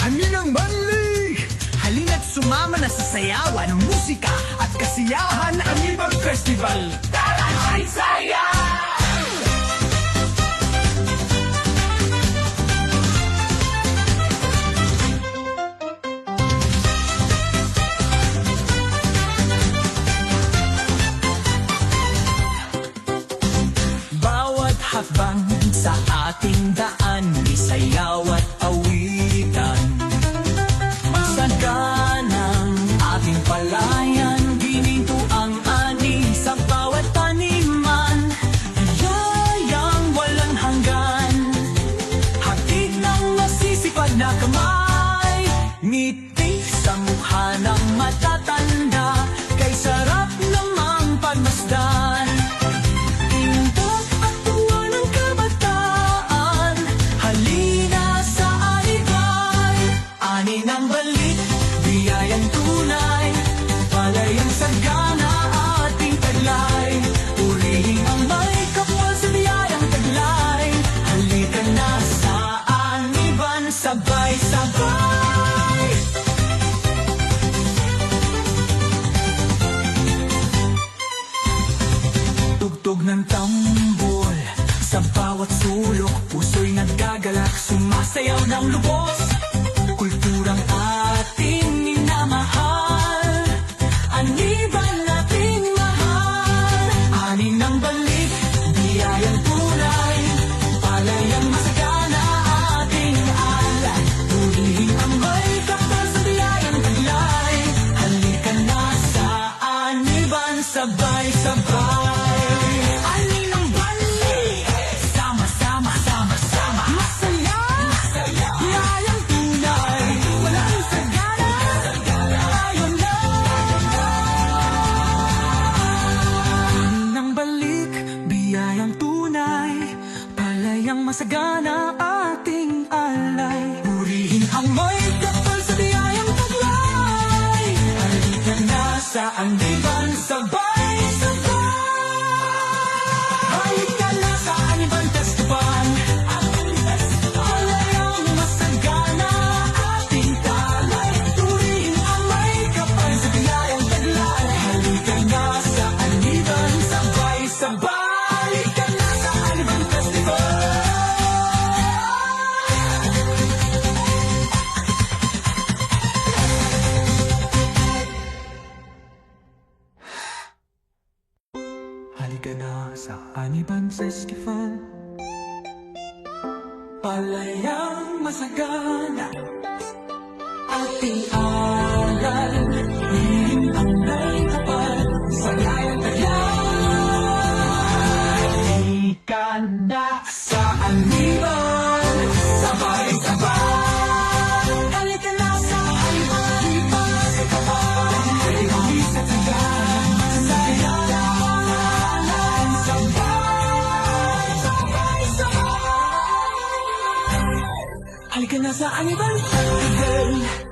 Kami ng Manlig! Halina't sumama na sa sayawan ng musika at kasiyahan ang ibang festival. Tara, saya! Bawat hakbang sa ating daan, may sayaw at awitan. Masaganang ating palayan, gininto ang ani sa bawat taniman. Yayang walang hanggan, hatid ng masisipag na kamay. Ngiti sa mukha ng matatanda, kay sarap namang pagmasdan. Ng balik, biyayang tunay, palayang sagana ating taglay. Purihin ang may kapal sa biyayang taglay. Halika na sa aniban, sabay-sabay. Tugtog ng tambol sa bawat sulok, puso'y naggagalak, sumasayaw ng lubos. Kulturang ating minamahal, aniban nating mahal. Ani ng balik, biyayang tunay, palayang masagana ating alay. Purihin ang may kapal sa biyayang taglay. Halika na sa aniban, sabay-sabay. Ani ng balik, sama-sama, sama-sama, masaya, biyayang tunay, walang sagana, tayo na. Ani ng balik, biyayang tunay, palayang masagana ating alay. Purihin ang may kapal sa biyayang taglay. Halika na sa aniban, sabay-sabay. Halika na sa aniban, festival. Palayang masagana ating talay. Purihin ang may kapal sa biyayang taglay. Halika na sa aniban, sabay-sabay. Halika na sa aniban, festival. Halika na sa Aniban Festival, palayang masagana ating alay. Purihin ang may kapal sa biyayang taglay. Halika na sa Aniban, sabay-sabay. Halika na sa Aniban, sabay-sabay. Halika sa taglay, sayaw-yaw, sabay-sabay. Halika na sa Aniban Festival.